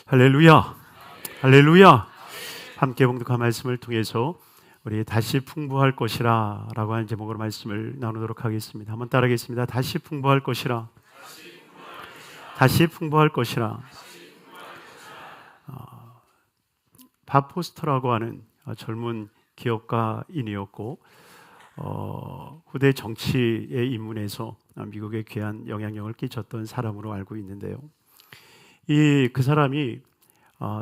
할렐루야, 할렐루야. 함께 봉독한 말씀을 통해서 우리 다시 풍부할 것이라 라고 하는 제목으로 말씀을 나누도록 하겠습니다. 한번 따라하겠습니다. 다시 풍부할 것이라, 다시 풍부할 것이라. 밥 포스터라고 하는 젊은 기업가인이었고 후대 정치의 입문에서 미국에 귀한 영향력을 끼쳤던 사람으로 알고 있는데요. 그 사람이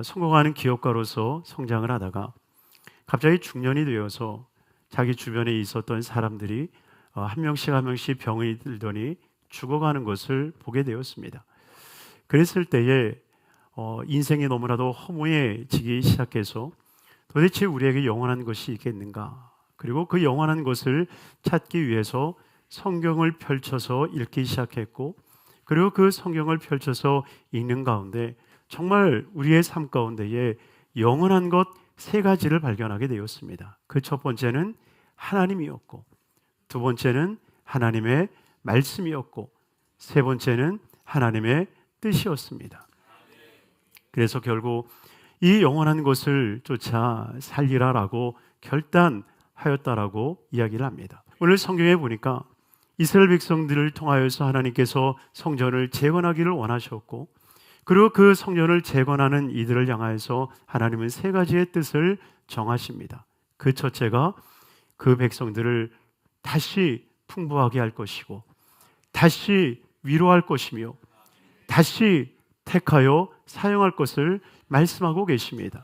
성공하는 기업가로서 성장을 하다가 갑자기 중년이 되어서 자기 주변에 있었던 사람들이 한 명씩 한 명씩 병이 들더니 죽어가는 것을 보게 되었습니다. 그랬을 때에 인생이 너무나도 허무해지기 시작해서 도대체 우리에게 영원한 것이 있겠는가? 그리고 그 영원한 것을 찾기 위해서 성경을 펼쳐서 읽기 시작했고, 그리고 그 성경을 펼쳐서 읽는 가운데 정말 우리의 삶 가운데에 영원한 것 세 가지를 발견하게 되었습니다. 그 첫 번째는 하나님이었고, 두 번째는 하나님의 말씀이었고, 세 번째는 하나님의 뜻이었습니다. 그래서 결국 이 영원한 것을 쫓아 살리라라고 결단하였다라고 이야기를 합니다. 오늘 성경에 보니까 이스라엘 백성들을 통하여서 하나님께서 성전을 재건하기를 원하셨고, 그리고 그 성전을 재건하는 이들을 향하여서 하나님은 세 가지의 뜻을 정하십니다. 그 첫째가 그 백성들을 다시 풍부하게 할 것이고, 다시 위로할 것이며, 다시 택하여 사용할 것을 말씀하고 계십니다.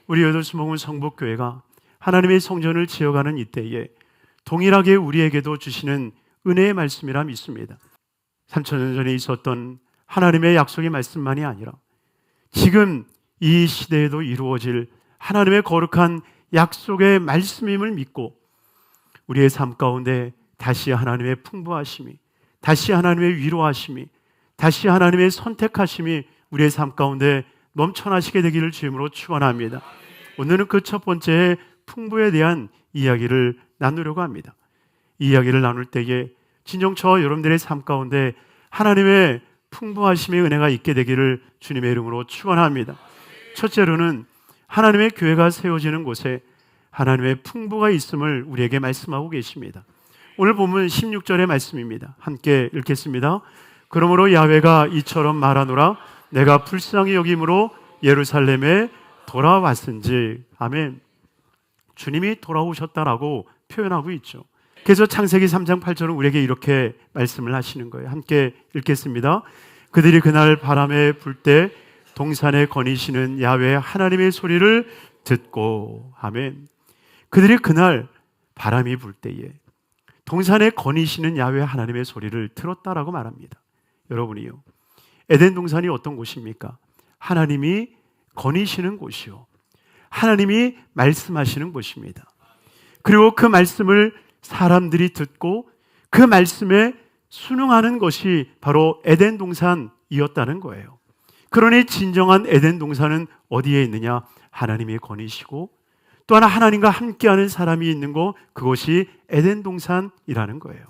우리 여덟수목원 성북교회가 하나님의 성전을 지어가는 이때에 동일하게 우리에게도 주시는 은혜의 말씀이라 믿습니다. 3000년 전에 있었던 하나님의 약속의 말씀만이 아니라 지금 이 시대에도 이루어질 하나님의 거룩한 약속의 말씀임을 믿고 우리의 삶 가운데 다시 하나님의 풍부하심이, 다시 하나님의 위로하심이, 다시 하나님의 선택하심이 우리의 삶 가운데 넘쳐나시게 되기를 주님으로 축원합니다. 오늘은 그 첫 번째 풍부에 대한 이야기를 나누려고 합니다. 이 이야기를 나눌 때에 진정 저와 여러분들의 삶 가운데 하나님의 풍부하심의 은혜가 있게 되기를 주님의 이름으로 축원합니다. 첫째로는 하나님의 교회가 세워지는 곳에 하나님의 풍부가 있음을 우리에게 말씀하고 계십니다. 오늘 본문 16절의 말씀입니다. 함께 읽겠습니다. 그러므로 야훼가 이처럼 말하노라, 내가 불쌍히 여김으로 예루살렘에 돌아왔은지. 아멘. 주님이 돌아오셨다라고 표현하고 있죠. 그래서 창세기 3장 8절은 우리에게 이렇게 말씀을 하시는 거예요. 함께 읽겠습니다. 그들이 그날 바람에 불 때 동산에 거니시는 야훼 하나님의 소리를 듣고. 아멘. 그들이 그날 바람이 불 때에 동산에 거니시는 야훼 하나님의 소리를 들었다라고 말합니다. 여러분이요, 에덴 동산이 어떤 곳입니까? 하나님이 거니시는 곳이요, 하나님이 말씀하시는 곳입니다. 그리고 그 말씀을 사람들이 듣고 그 말씀에 순응하는 것이 바로 에덴 동산이었다는 거예요. 그러니 진정한 에덴 동산은 어디에 있느냐? 하나님이 거니시고 또 하나 하나님과 함께하는 사람이 있는 곳, 그것이 에덴 동산이라는 거예요.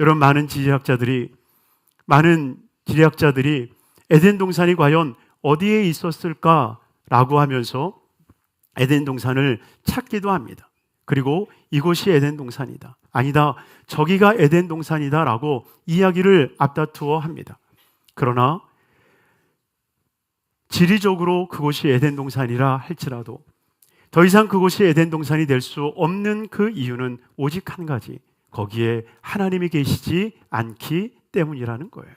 여러분, 많은 지리학자들이 에덴 동산이 과연 어디에 있었을까라고 하면서 에덴 동산을 찾기도 합니다. 그리고 이곳이 에덴 동산이다, 아니다, 저기가 에덴 동산이다 라고 이야기를 앞다투어 합니다. 그러나 지리적으로 그곳이 에덴 동산이라 할지라도 더 이상 그곳이 에덴 동산이 될 수 없는 그 이유는 오직 한 가지, 거기에 하나님이 계시지 않기 때문이라는 거예요.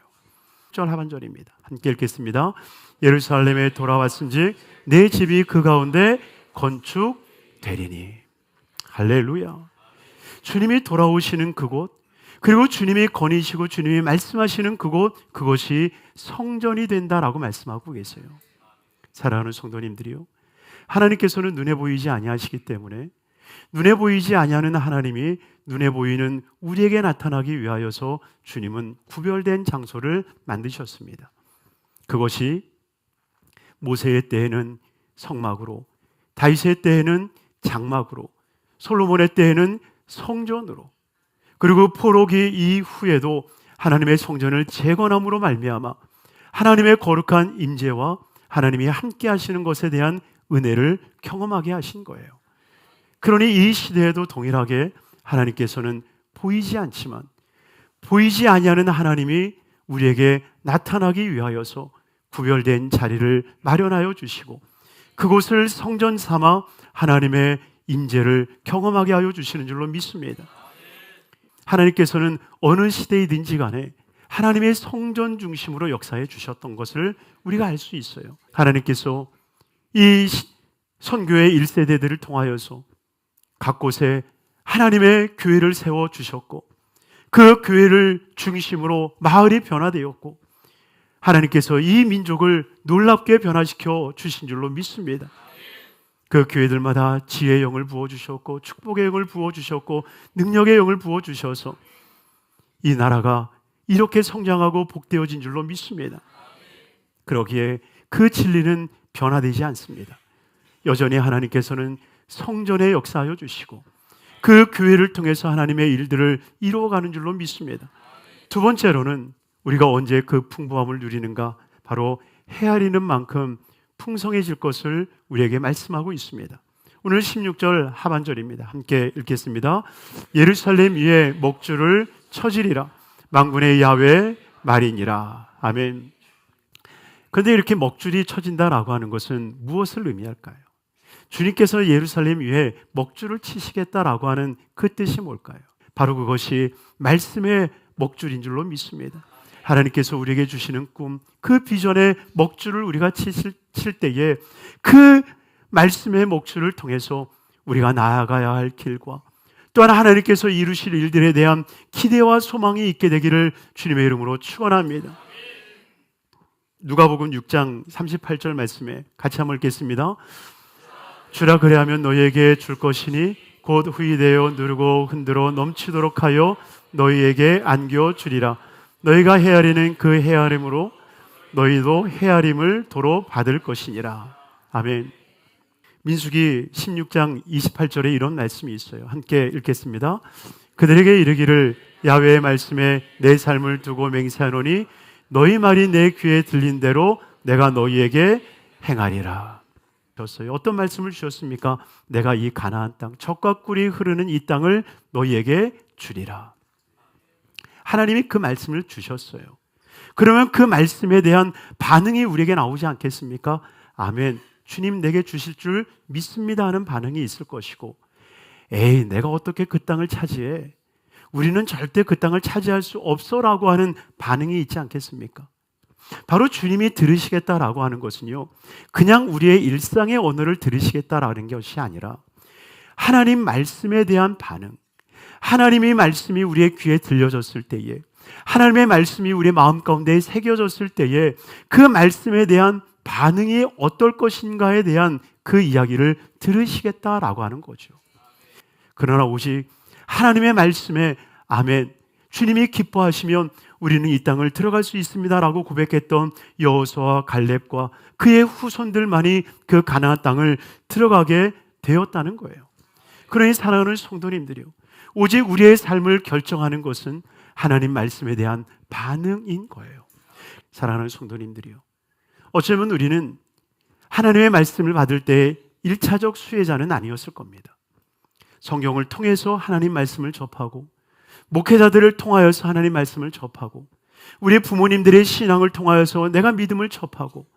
1절 하반절입니다. 함께 읽겠습니다. 예루살렘에 돌아왔은지 내 집이 그 가운데 건축되리니. 할렐루야. 주님이 돌아오시는 그곳, 그리고 주님이 거니시고 주님이 말씀하시는 그곳, 그것이 성전이 된다라고 말씀하고 계세요. 사랑하는 성도님들이요, 하나님께서는 눈에 보이지 아니하시기 때문에 눈에 보이지 아니하는 하나님이 눈에 보이는 우리에게 나타나기 위하여서 주님은 구별된 장소를 만드셨습니다. 그것이 모세의 때에는 성막으로, 다윗의 때에는 장막으로, 솔로몬의 때에는 성전으로, 그리고 포로기 이후에도 하나님의 성전을 재건함으로 말미암아 하나님의 거룩한 임재와 하나님이 함께 하시는 것에 대한 은혜를 경험하게 하신 거예요. 그러니 이 시대에도 동일하게 하나님께서는 보이지 않지만 보이지 아니하는 하나님이 우리에게 나타나기 위하여서 구별된 자리를 마련하여 주시고 그곳을 성전 삼아 하나님의 임재를 경험하게 하여 주시는 줄로 믿습니다. 하나님께서는 어느 시대이든지 간에 하나님의 성전 중심으로 역사해 주셨던 것을 우리가 알 수 있어요. 하나님께서 이 선교의 1세대들을 통하여서 각 곳에 하나님의 교회를 세워 주셨고 그 교회를 중심으로 마을이 변화되었고 하나님께서 이 민족을 놀랍게 변화시켜 주신 줄로 믿습니다. 그 교회들마다 지혜의 영을 부어주셨고 축복의 영을 부어주셨고 능력의 영을 부어주셔서 이 나라가 이렇게 성장하고 복되어진 줄로 믿습니다. 그러기에 그 진리는 변화되지 않습니다. 여전히 하나님께서는 성전에 역사하여 주시고 그 교회를 통해서 하나님의 일들을 이루어가는 줄로 믿습니다. 두 번째로는 우리가 언제 그 풍부함을 누리는가? 바로 헤아리는 만큼 풍성해질 것을 우리에게 말씀하고 있습니다. 오늘 16절 하반절입니다. 함께 읽겠습니다. 예루살렘 위에 먹줄을 쳐지리라. 만군의 야훼 말이니라. 아멘. 그런데 이렇게 먹줄이 쳐진다라고 하는 것은 무엇을 의미할까요? 주님께서 예루살렘 위에 먹줄을 치시겠다라고 하는 그 뜻이 뭘까요? 바로 그것이 말씀의 먹줄인 줄로 믿습니다. 하나님께서 우리에게 주시는 꿈, 그 비전의 먹줄을 우리가 칠 때에 그 말씀의 먹줄을 통해서 우리가 나아가야 할 길과 또한 하나님께서 이루실 일들에 대한 기대와 소망이 있게 되기를 주님의 이름으로 축원합니다. 누가복음 6장 38절 말씀에 같이 한번 읽겠습니다. 주라 그래하면 너희에게 줄 것이니 곧 후이되어 누르고 흔들어 넘치도록 하여 너희에게 안겨 주리라. 너희가 헤아리는 그 헤아림으로 너희도 헤아림을 도로 받을 것이니라. 아멘. 민수기 16장 28절에 이런 말씀이 있어요. 함께 읽겠습니다. 그들에게 이르기를 야훼의 말씀에 내 삶을 두고 맹세하노니 너희 말이 내 귀에 들린 대로 내가 너희에게 행하리라. 어떤 말씀을 주셨습니까? 내가 이 가나안 땅, 젖과 꿀이 흐르는 이 땅을 너희에게 주리라. 하나님이 그 말씀을 주셨어요. 그러면 그 말씀에 대한 반응이 우리에게 나오지 않겠습니까? 아멘. 주님 내게 주실 줄 믿습니다 하는 반응이 있을 것이고, 에이 내가 어떻게 그 땅을 차지해? 우리는 절대 그 땅을 차지할 수 없어라고 하는 반응이 있지 않겠습니까? 바로 주님이 들으시겠다라고 하는 것은요, 그냥 우리의 일상의 언어를 들으시겠다라는 것이 아니라 하나님 말씀에 대한 반응, 하나님의 말씀이 우리의 귀에 들려졌을 때에, 하나님의 말씀이 우리의 마음 가운데 새겨졌을 때에 그 말씀에 대한 반응이 어떨 것인가에 대한 그 이야기를 들으시겠다라고 하는 거죠. 그러나 오직 하나님의 말씀에 아멘, 주님이 기뻐하시면 우리는 이 땅을 들어갈 수 있습니다라고 고백했던 여호수아와 갈렙과 그의 후손들만이 그 가나안 땅을 들어가게 되었다는 거예요. 그러니 사랑하는 성도님들이요, 오직 우리의 삶을 결정하는 것은 하나님 말씀에 대한 반응인 거예요. 사랑하는 성도님들이요, 어쩌면 우리는 하나님의 말씀을 받을 때 1차적 수혜자는 아니었을 겁니다. 성경을 통해서 하나님 말씀을 접하고, 목회자들을 통하여서 하나님 말씀을 접하고, 우리 부모님들의 신앙을 통하여서 내가 믿음을 접하고,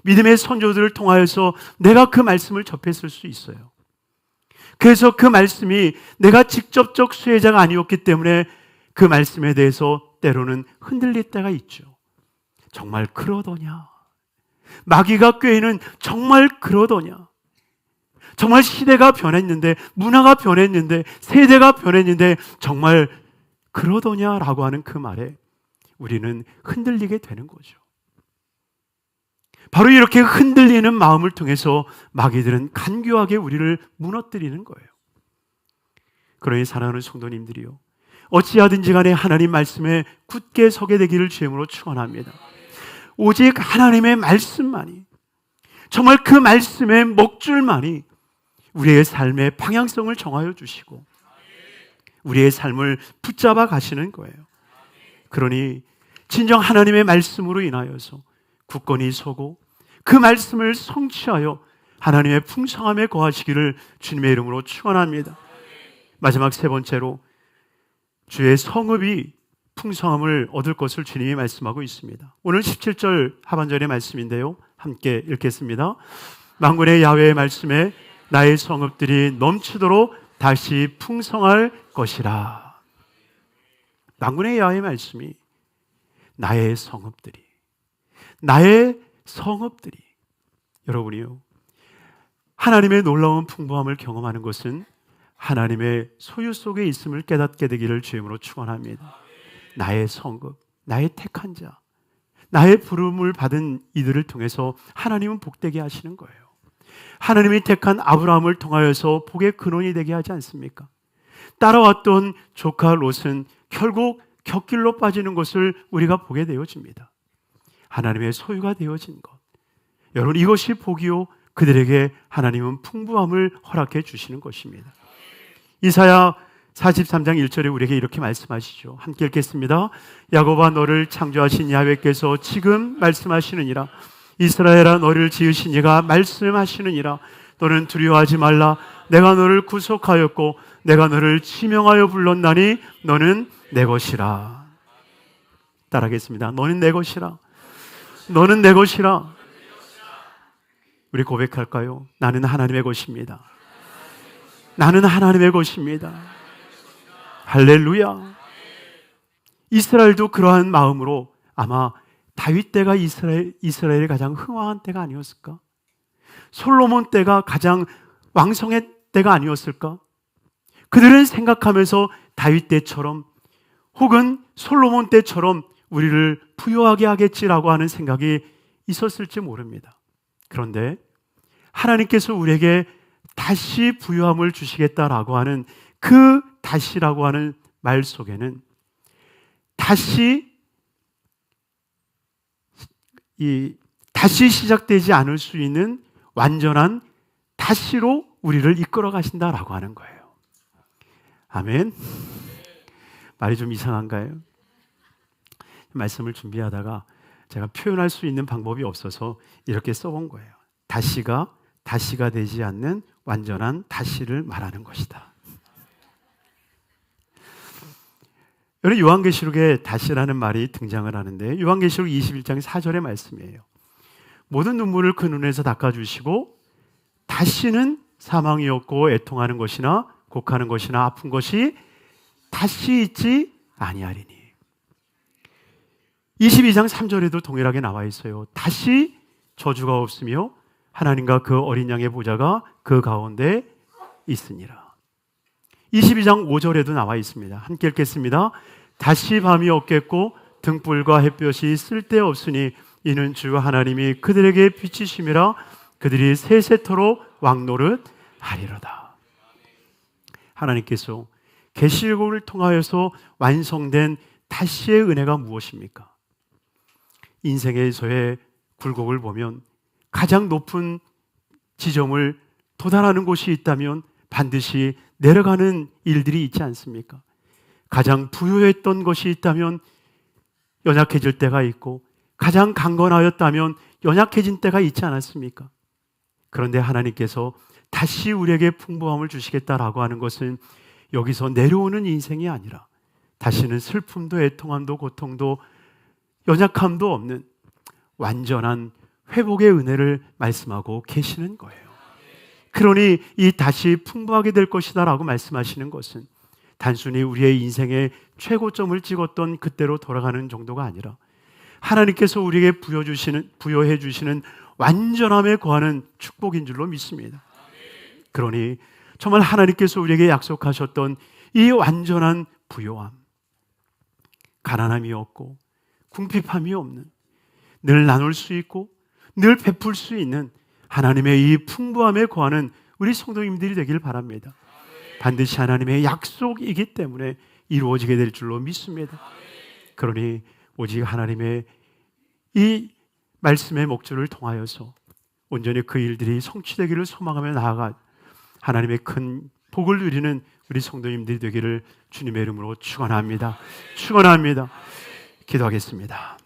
믿음의 선조들을 통하여서 내가 그 말씀을 접했을 수 있어요. 그래서 그 말씀이 내가 직접적 수혜자가 아니었기 때문에 그 말씀에 대해서 때로는 흔들릴 때가 있죠. 정말 그러더냐? 마귀가 꾀는 정말 그러더냐? 정말 시대가 변했는데, 문화가 변했는데, 세대가 변했는데 정말 그러더냐라고 하는 그 말에 우리는 흔들리게 되는 거죠. 바로 이렇게 흔들리는 마음을 통해서 마귀들은 간교하게 우리를 무너뜨리는 거예요. 그러니 사랑하는 성도님들이요, 어찌하든지 간에 하나님 말씀에 굳게 서게 되기를 주님으로 축원합니다. 오직 하나님의 말씀만이, 정말 그 말씀의 먹줄만이 우리의 삶의 방향성을 정하여 주시고 우리의 삶을 붙잡아 가시는 거예요. 그러니 진정 하나님의 말씀으로 인하여서 굳건히 서고 그 말씀을 성취하여 하나님의 풍성함에 거하시기를 주님의 이름으로 축원합니다. 마지막 세 번째로 주의 성읍이 풍성함을 얻을 것을 주님이 말씀하고 있습니다. 오늘 17절 하반절의 말씀인데요, 함께 읽겠습니다. 만군의 야훼의 말씀에 나의 성읍들이 넘치도록 다시 풍성할 것이라. 만군의 야훼의 말씀이 나의 성읍들이, 나의 성읍들이, 여러분이요, 하나님의 놀라운 풍부함을 경험하는 것은 하나님의 소유 속에 있음을 깨닫게 되기를 주임으로 축원합니다. 나의 성읍, 나의 택한 자, 나의 부름을 받은 이들을 통해서 하나님은 복되게 하시는 거예요. 하나님이 택한 아브라함을 통하여서 복의 근원이 되게 하지 않습니까? 따라왔던 조카 롯은 결국 곁길로 빠지는 것을 우리가 보게 되어집니다. 하나님의 소유가 되어진 것, 여러분, 이것이 복이요, 그들에게 하나님은 풍부함을 허락해 주시는 것입니다. 이사야 43장 1절에 우리에게 이렇게 말씀하시죠. 함께 읽겠습니다. 야곱아, 너를 창조하신 야훼께서 지금 말씀하시느니라. 이스라엘아, 너를 지으신 이가 말씀하시느니라. 너는 두려워하지 말라. 내가 너를 구속하였고 내가 너를 지명하여 불렀나니 너는 내 것이라. 따라하겠습니다. 너는 내 것이라. 너는 내 것이라. 우리 고백할까요? 나는 하나님의 것입니다. 나는 하나님의 것입니다. 할렐루야. 이스라엘도 그러한 마음으로 아마 다윗 때가 이스라엘의 가장 흥왕한 때가 아니었을까? 솔로몬 때가 가장 왕성의 때가 아니었을까? 그들은 생각하면서 다윗 때처럼 혹은 솔로몬 때처럼 우리를 부유하게 하겠지라고 하는 생각이 있었을지 모릅니다. 그런데 하나님께서 우리에게 다시 부유함을 주시겠다라고 하는 그 다시라고 하는 말 속에는 다시 시작되지 않을 수 있는 완전한 다시로 우리를 이끌어 가신다라고 하는 거예요. 아멘. 말이 좀 이상한가요? 말씀을 준비하다가 제가 표현할 수 있는 방법이 없어서 이렇게 써본 거예요. 다시가 되지 않는 완전한 다시를 말하는 것이다. 여러분, 요한계시록에 다시라는 말이 등장을 하는데 요한계시록 21장 4절의 말씀이에요. 모든 눈물을 그 눈에서 닦아주시고 다시는 사망이 없고 애통하는 것이나 곡하는 것이나 아픈 것이 다시 있지 아니하리니. 22장 3절에도 동일하게 나와 있어요. 다시 저주가 없으며 하나님과 그 어린 양의 보좌가 그 가운데 있으니라. 22장 5절에도 나와 있습니다. 함께 읽겠습니다. 다시 밤이 없겠고 등불과 햇볕이 쓸데없으니 이는 주 하나님이 그들에게 비치심이라. 그들이 세세토록 왕노릇 하리로다. 하나님께서 계시록을 통하여서 완성된 다시의 은혜가 무엇입니까? 인생에서의 굴곡을 보면 가장 높은 지점을 도달하는 곳이 있다면 반드시 내려가는 일들이 있지 않습니까? 가장 부유했던 것이 있다면 연약해질 때가 있고 가장 강건하였다면 연약해진 때가 있지 않았습니까? 그런데 하나님께서 다시 우리에게 풍부함을 주시겠다라고 하는 것은 여기서 내려오는 인생이 아니라 다시는 슬픔도 애통함도 고통도 연약함도 없는 완전한 회복의 은혜를 말씀하고 계시는 거예요. 그러니 이 다시 풍부하게 될 것이다 라고 말씀하시는 것은 단순히 우리의 인생의 최고점을 찍었던 그때로 돌아가는 정도가 아니라 하나님께서 우리에게 부여해 주시는 완전함에 거하는 축복인 줄로 믿습니다. 그러니 정말 하나님께서 우리에게 약속하셨던 이 완전한 부요함, 가난함이 없고 궁핍함이 없는, 늘 나눌 수 있고 늘 베풀 수 있는 하나님의 이 풍부함에 거하는 우리 성도님들이 되길 바랍니다. 반드시 하나님의 약속이기 때문에 이루어지게 될 줄로 믿습니다. 그러니 오직 하나님의 이 말씀의 목적을 통하여서 온전히 그 일들이 성취되기를 소망하며 나아가 하나님의 큰 복을 누리는 우리 성도님들이 되기를 주님의 이름으로 축원합니다. 축원합니다. 기도하겠습니다.